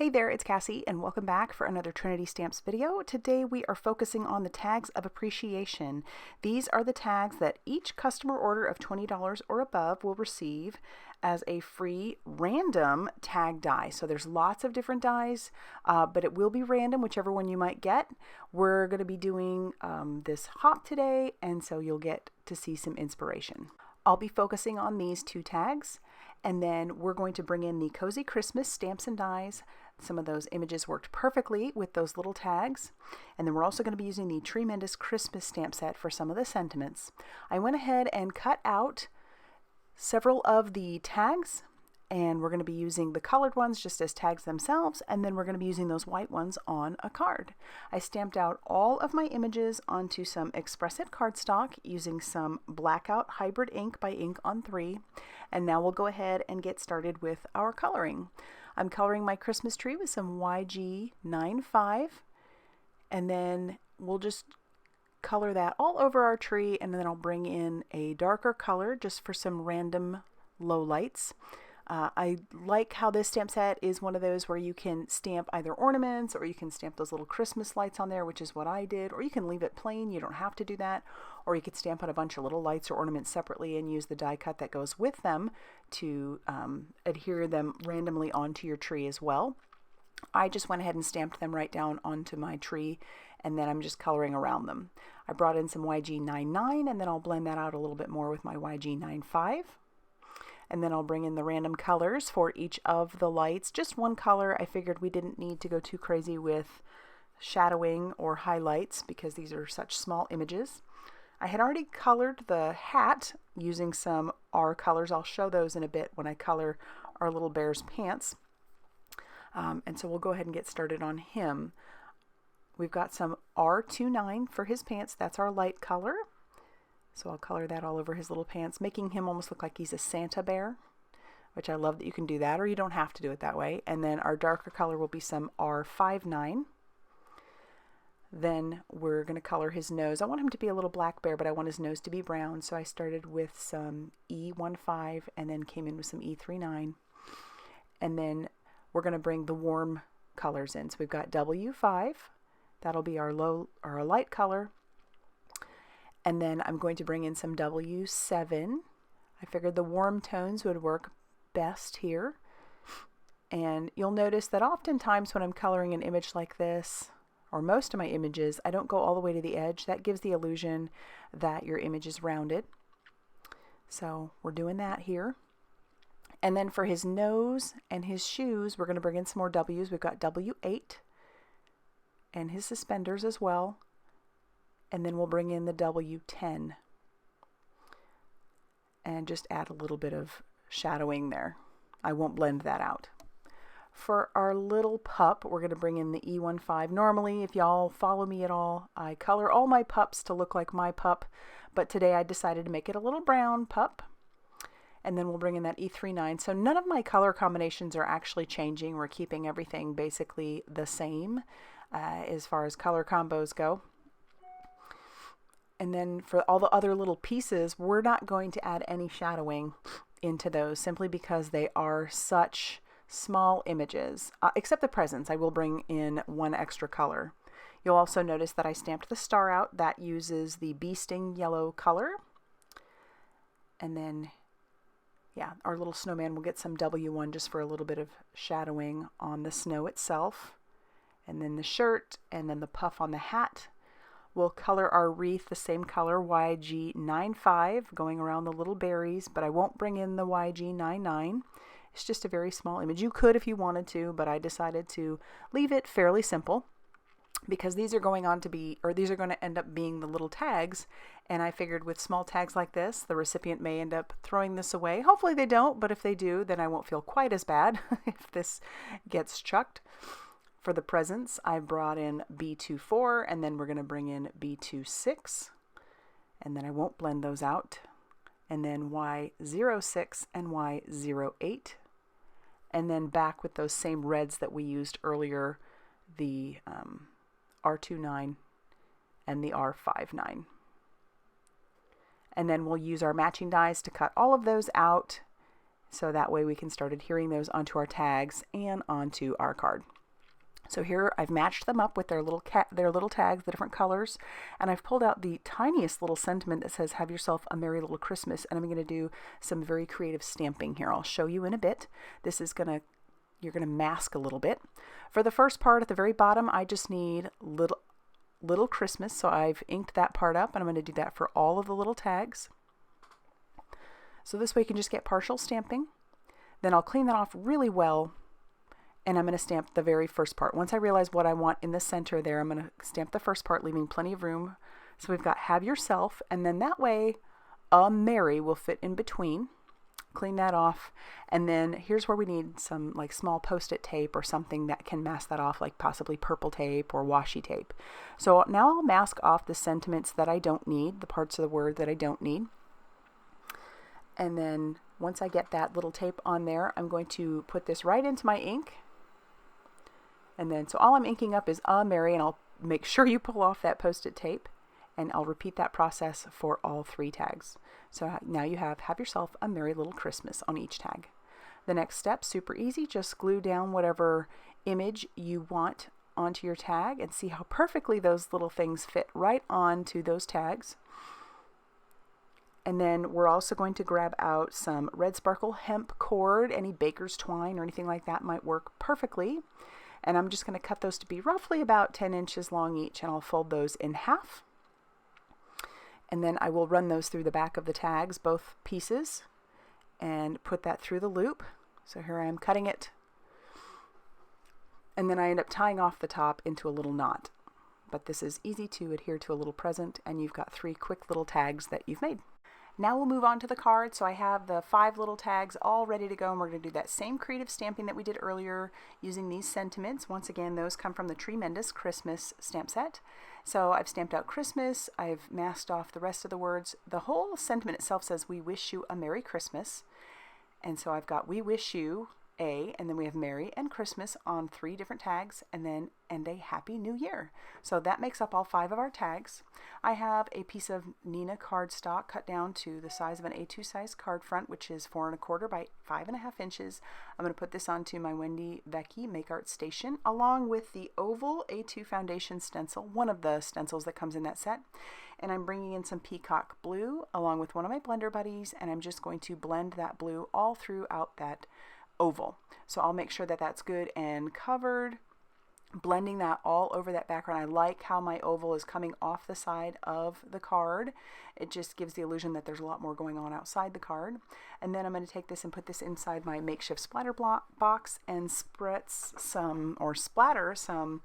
Hey there, it's Cassie, and welcome back for another Trinity Stamps video. Today we are focusing on the tags of appreciation. These are the tags that each customer order of $20 or above will receive as a free random tag die. So there's lots of different dies, but it will be random, whichever one you might get. We're going to be doing this hop today, and so you'll get to see some inspiration. I'll be focusing on these two tags, and then we're going to bring in the Cozy Christmas stamps and dies. Some of those images worked perfectly with those little tags. And then we're also going to be using the Tree-mendous Christmas stamp set for some of the sentiments. I went ahead and cut out several of the tags, and we're going to be using the colored ones just as tags themselves, and then we're going to be using those white ones on a card. I stamped out all of my images onto some Express It cardstock using some Blackout Hybrid ink by Ink on 3, and now we'll go ahead and get started with our coloring. I'm coloring my Christmas tree with some YG 95, and then we'll just color that all over our tree, and then I'll bring in a darker color just for some random low lights. I like how this stamp set is one of those where you can stamp either ornaments or you can stamp those little Christmas lights on there, which is what I did, or you can leave it plain, you don't have to do that, or you could stamp out a bunch of little lights or ornaments separately and use the die cut that goes with them to adhere them randomly onto your tree as well. I just went ahead and stamped them right down onto my tree, and then I'm just coloring around them. I brought in some YG 99, and then I'll blend that out a little bit more with my YG 95. And then I'll bring in the random colors for each of the lights. Just one color. I figured we didn't need to go too crazy with shadowing or highlights because these are such small images. I had already colored the hat using some R colors. I'll show those in a bit when I color our little bear's pants. And so we'll go ahead and get started on him. We've got some R29 for his pants. That's our light color. So I'll color that all over his little pants, making him almost look like he's a Santa bear, which I love that you can do that, or you don't have to do it that way. And then our darker color will be some R59. Then we're going to color his nose. I want him to be a little black bear, but I want his nose to be brown. So I started with some E15 and then came in with some E39. And then we're going to bring the warm colors in. So we've got W5. That'll be our light color. And then I'm going to bring in some W7. I figured the warm tones would work best here. And you'll notice that oftentimes when I'm coloring an image like this, or most of my images, I don't go all the way to the edge. That gives the illusion that your image is rounded. So we're doing that here. And then for his nose and his shoes, we're going to bring in some more W's. We've got W8 and his suspenders as well. And then we'll bring in the W10 and just add a little bit of shadowing there. I won't blend that out. For our little pup, we're going to bring in the E15. Normally, if y'all follow me at all, I color all my pups to look like my pup, but today I decided to make it a little brown pup. And then we'll bring in that E39. So none of my color combinations are actually changing. We're keeping everything basically the same as far as color combos go. And then for all the other little pieces, we're not going to add any shadowing into those simply because they are such small images. Except the presents, I will bring in one extra color. You'll also notice that I stamped the star out. That uses the bee sting yellow color. And then, yeah, our little snowman will get some W1 just for a little bit of shadowing on the snow itself. And then the shirt, and then the puff on the hat. We'll color our wreath the same color, YG95, going around the little berries, but I won't bring in the YG99. It's just a very small image. You could if you wanted to, but I decided to leave it fairly simple because these are going to end up being the little tags, and I figured with small tags like this, the recipient may end up throwing this away. Hopefully they don't, but if they do, then I won't feel quite as bad if this gets chucked. For the presents, I brought in B24, and then we're going to bring in B26, and then I won't blend those out, and then Y06 and Y08, and then back with those same reds that we used earlier, the R29 and the R59. And then we'll use our matching dies to cut all of those out So that way we can start adhering those onto our tags and onto our card. So here I've matched them up with their little tags, the different colors, and I've pulled out the tiniest little sentiment that says "Have yourself a merry little Christmas," and I'm going to do some very creative stamping here. I'll show you in a bit. This is you're going to mask a little bit. For the first part at the very bottom, I just need little Christmas, so I've inked that part up, and I'm going to do that for all of the little tags. So this way you can just get partial stamping. Then I'll clean that off really well, and I'm going to stamp the very first part. Once I realize what I want in the center there, I'm going to stamp the first part, leaving plenty of room. So we've got "Have yourself," and then that way "a merry" will fit in between. Clean that off, and then here's where we need some like small post-it tape or something that can mask that off, like possibly purple tape or washi tape. So now I'll mask off the sentiments that I don't need, the parts of the word that I don't need. And then once I get that little tape on there, I'm going to put this right into my ink. And then, so all I'm inking up is "a merry," and I'll make sure you pull off that post-it tape, and I'll repeat that process for all 3 tags. So now you have yourself a merry little Christmas" on each tag. The next step, super easy, just glue down whatever image you want onto your tag and see how perfectly those little things fit right onto those tags. And then we're also going to grab out some red sparkle hemp cord. Any baker's twine or anything like that might work perfectly. And I'm just going to cut those to be roughly about 10 inches long each, and I'll fold those in half. And then I will run those through the back of the tags, both pieces, and put that through the loop. So here I am cutting it. And then I end up tying off the top into a little knot. But this is easy to adhere to a little present, and you've got 3 quick little tags that you've made. Now we'll move on to the card. So I have the 5 little tags all ready to go, and we're going to do that same creative stamping that we did earlier using these sentiments. Once again, those come from the Tree-mendous Christmas stamp set. So I've stamped out Christmas, I've masked off the rest of the words. The whole sentiment itself says "We wish you a Merry Christmas." And so I've got "We wish you a," and then we have "Merry" and "Christmas" on 3 different tags, and then "and a Happy New Year." So that makes up all 5 of our tags. I have a piece of Neenah cardstock cut down to the size of an A2 size card front, which is 4 1/4 by 5.5 inches. I'm going to put this onto my Wendy Vecchi Make Art Station, along with the oval A2 foundation stencil, one of the stencils that comes in that set. And I'm bringing in some peacock blue along with one of my blender buddies, and I'm just going to blend that blue all throughout that oval. So I'll make sure that that's good and covered, blending that all over that background. I like how my oval is coming off the side of the card. It just gives the illusion that there's a lot more going on outside the card. And then I'm going to take this and put this inside my makeshift splatter box and splatter some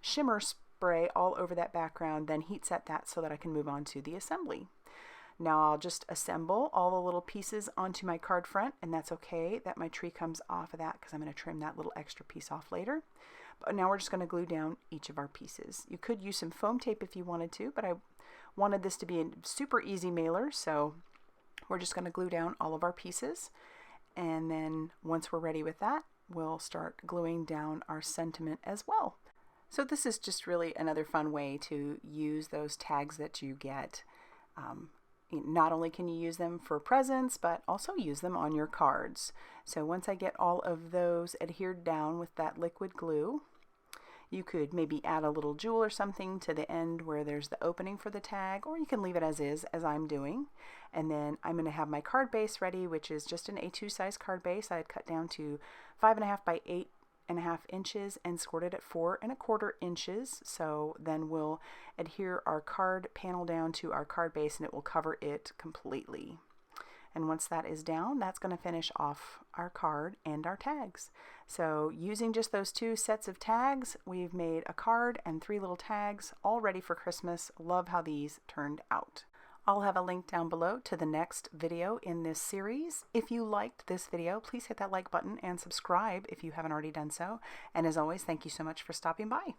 shimmer spray all over that background, then heat set that so that I can move on to the assembly. Now I'll just assemble all the little pieces onto my card front, and that's okay that my tree comes off of that because I'm going to trim that little extra piece off later. But now we're just going to glue down each of our pieces. You could use some foam tape if you wanted to, but I wanted this to be a super easy mailer, so we're just going to glue down all of our pieces. And then once we're ready with that, we'll start gluing down our sentiment as well. So this is just really another fun way to use those tags that you get. Not only can you use them for presents, but also use them on your cards. So once I get all of those adhered down with that liquid glue, you could maybe add a little jewel or something to the end where there's the opening for the tag, or you can leave it as is, as I'm doing. And then I'm going to have my card base ready, which is just an A2 size card base. I had cut down to 5.5 by 8.5 inches and scored it at 4 1/4 inches. So then we'll adhere our card panel down to our card base, and it will cover it completely. And once that is down, that's going to finish off our card and our tags. So using just those 2 sets of tags, we've made a card and 3 little tags all ready for Christmas. Love how these turned out. I'll have a link down below to the next video in this series. If you liked this video, please hit that like button and subscribe if you haven't already done so. And as always, thank you so much for stopping by.